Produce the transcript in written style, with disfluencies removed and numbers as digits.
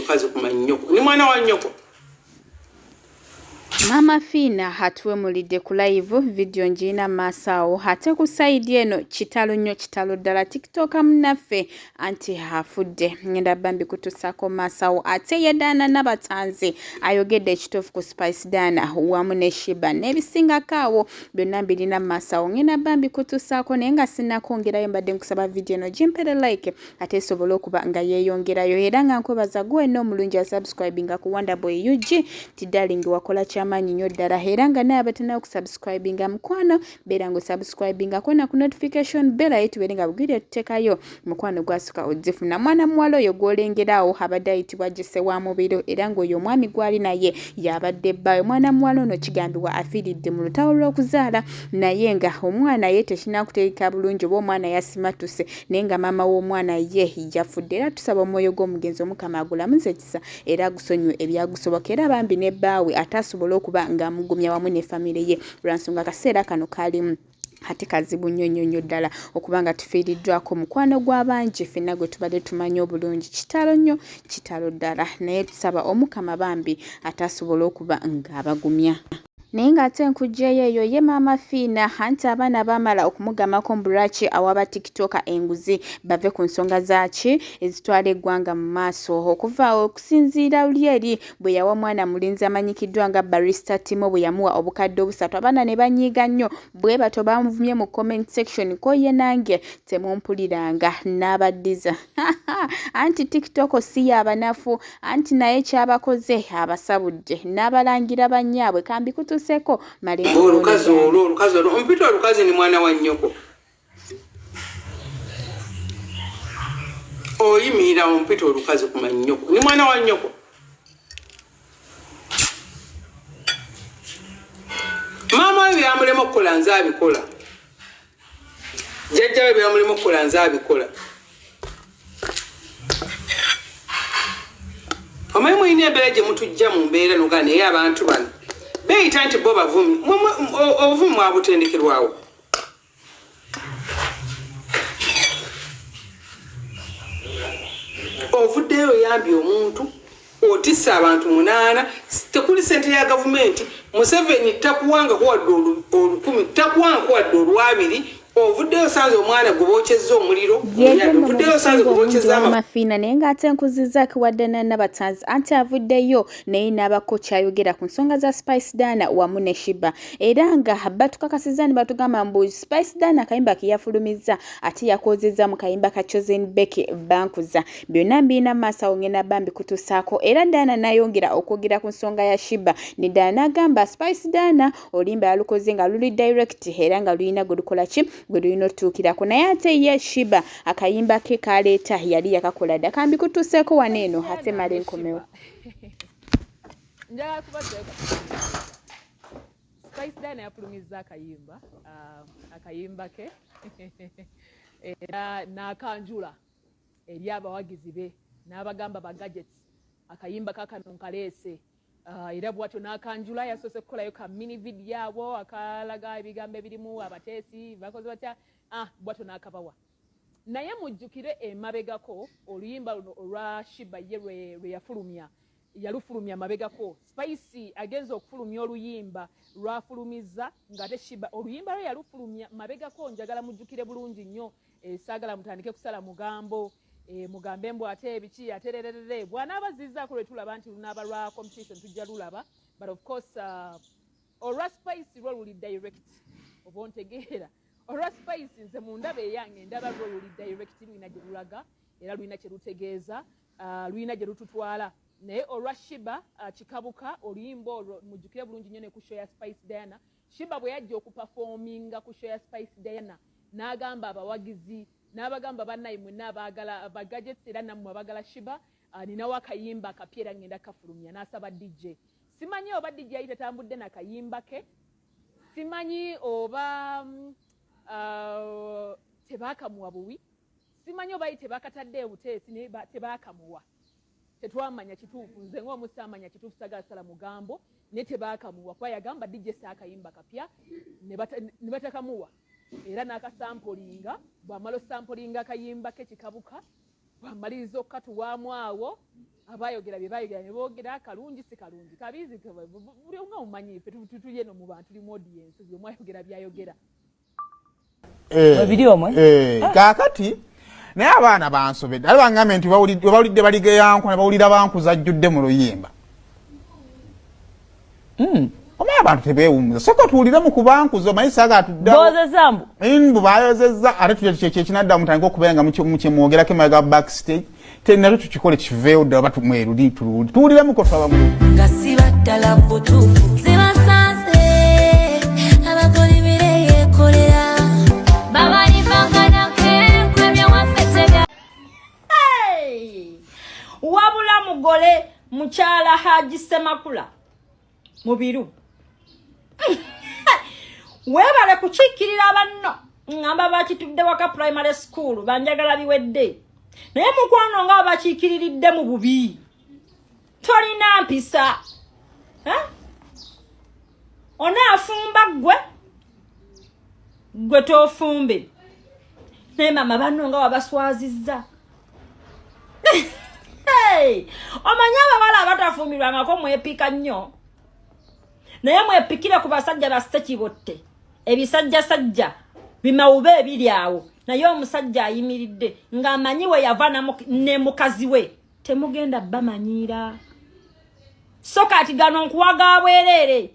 olukazi kumanya nnyoko ni mwana wa nnyoko. Maama Fiina hatuwemulidde ku live video njina maasawo ate ku side eno kitalo nnyo kitalo ddala TikTok munnaffe anti hafudde ngenda bambi kutusaako maasawo ate yedaana n'abatanzi ayogedde ekituufu ku Spice Dana wamu ne Shiba n'ebisingako awo byonna mbirina maasawo ngenda bambi kutusaako naye nga sinnakwongerayo mbadde nkusaba video eno gimpere like ate esobole okuba nga yeeyongerayo era nga nkwebaza gwe wenna omulungi asubscribinga ku Wonderboy UG tiddaling wakola kyamaanyi nnyo ddala era nga naye abatana okusubscribinga mukwano beera nga osubscribinga kwona ku notification bell aye tubeere nga bugwire tuteekayo mukwano gwasuka ozifuna mwana muwala oyo gw'olengeraawo abadde ayitibwa Jesse wa mubiro era ng'oyo omwami gwali naye yabadde bbaawe mwana muwala ono kigambibwa afiiridde mu lutalo lw'okuzaala naye nga omwana ye tekinakuteeka bulungi oba omwana yasimatuse naye nga maama w'omwana ye yafudde era tusaba omwoyo gw'omugenzi omukama agulamuze ekisa era agusonyiwe ebyagusoboka era bambi ne bbaawe atasobola okuba nga amugumya wamu ne famire ye lwansonga akaseera kano kalimu ate kazibu nnyo ddala okuba nga tufiiriddwako mukwano gw'abangi ffenna gwe tubadde tumanyi obulungi kitalo nnyo kitalo ddala naye tusaba omukama bambi atasobola okuba ng'abagumya. Naye ng'ate enkujjeeyo eyo ye Maama Fiina anti abaana baamala okumugamako mbulaki awaba TikToker enguzi bave ku nsonga zaaki ezitwala eggwanga mu maaso okuva okusinziira luli eri bwe yawa mwana mulinzi amanyikiddwa nga Barrister Timo bwe yamuwa obukadde obusatu abaana ne banyiiga nnyo bwe bato bamuvumye mu comment section ko ye nange temumpuliranga n'abaddiza anti TikTok si y'abanafu anti naye kyabakoze abasabudde n'abalangira bannyaabwe kambi kutuseko malengo olukazi olwo ompita olukazi ni mwana wa nnyoko oyimirira ompita olukazi kumanya nnyoko ni mwana wa nnyoko maama we byamulema okukola nze abikola jjajja we byamulema okukola nze abikola omanyi mulina embeera gye mutujja mu mbeera noga naye abantu bano beeyita nti bo bavumi obuvumi mwabutendekerwawo ovuddeyo oyambye omuntu otissa abantu 8 tekuli ssente ya gavumenti Museveni takuwangako wadde 10 takuwangako wadde 2 ovuddeyo sanze omwana gwobokyezza omuliro ovuddeyo sanze gwobokyezza Maama Fiina naye ng'ate nkuzizzaako wadde n'abatanzi anti avuddeyo naye n'abako kyayogera ku nsonga za Spice Dana wamu ne Shiba era nga batukakasizza ne batugamba mbu Spice Dana akayimba ke yafulumizza ate yakozezza mu kayimba ka Chosen Becky Bankuza byonna mbirina mu maaso awo ngenda bambi kutusaako era Dana n'ayongera okwogera ku nsonga ya Shiba ne Dana n'agamba Spice Dana olimba yalukoze nga luli direct era nga lulina gwe lukola ki gwe lulina otuukirako naye ate ye Shiba akayimba ke kaleeta yali yakakola dda kambi kutuuseeko wano eno ate mala enkomewo njagala kubaddeeko Spice Dana yafulumizza akayimba ke era n'akanjula eri abawagizi be n'abagamba ba gadgets akayimba kakano nkaleese era bwatyo n'akanjula yasoose kukolayo ka mini video abo akalaga ebigambo ebirimu abateesi bakoze batya bwatyo n'akabawa naye mujjukire emabegako oluyimba luno olwa Shiba ye lwe yafulumya yalufulumya mabegako Spice agenza okufulumya oluyimba lwafulumiza ng'ate Shiba oluyimba lwe yalufulumya mabegako njagala mujjukire bulungi nnyo saagala mutandike kusala mugambo mugambe mbu ate ebiki atererere bw'anaabazizzaako lwe tulaba nti lunaaba lwa competition tujja lulaba but of course olwa Spice lwo luli direct oba ontegeera olwa Spice nze mu ndaba eyange ndaba lwo luli direct lulina gye lulaga era lulina kye lutegeeza lulina gye lututwala naye olwa Shiba kikabuka oluyimba olwo mujjukire bulungi nnyo ne ku show ya Spice Diana Shiba bwe yajja okupafominga ku show ya Spice Diana n'agamba abawagizi n'abagamba bannaye mwenna abaagala abagadgets era nammwe abagala Shiba ninawo akayimba akapya era ngenda kafulumya n'asaba DJ simanyi oba DJ yali tatambudde n'akayimba ke simanyi oba tebaakamuwa buwi simanyi oba tebakatadde obuteesi naye tebaakamuwa tetwamanya kituufu nze ng'omusi amanya kituufu sagasala mugambo naye tebaakamuwa kuba yagamba DJ saakayimba kapya ne batakamuwa era n'akasampolinga bw'amala osampolinga akayimba ke kikabuka bw'amaliriza okukatuwaamu awo abayogera bye bayogera ne boogera kalungi si kalungi kabizi buli omu omumanyi ife tutulye no mu bantu tuli mu audience bye mwayogera byayogera babiri omwe kakati naye abaana bansobedde ali bangambe nti bawulidde baligeyanko ne bawulira bankuza ajjudde mu luyimba omaye abantu tebeewumuza soka tuwulire mu kubankuza omanyi saaga atuddawo mbu bayozezza ate kyekinadda mutandika okubeera nga mukyemwogerako emabega backstage tenate tukikole kiveewo ddala oba tumweruli tuwuliremuko twaba nga siba ddala butuufu zibasanze abakolibire yeekolera babalivanganakekwebya wafetega wabula mugole mukyala Haji Semakula mubiru webale kukiikirira banno ngamba bakitudde waka primary school banjagala biwedde naye mukwano nga bakiikiriridde mu bubi tolina mpisa onaafumba gwe tofumbe naye mama banno nga wabaswazizza omanya abawala abatafumbirwangako mwepika nnyo naye mwepikire ku basajja basitekibotte ebisajjasajja bimawube ebiri awo naye omusajja ayimiridde ng'amanyi we yava ne mukazi we temugenda bamanyiira so kati gano nkuwaga bwereere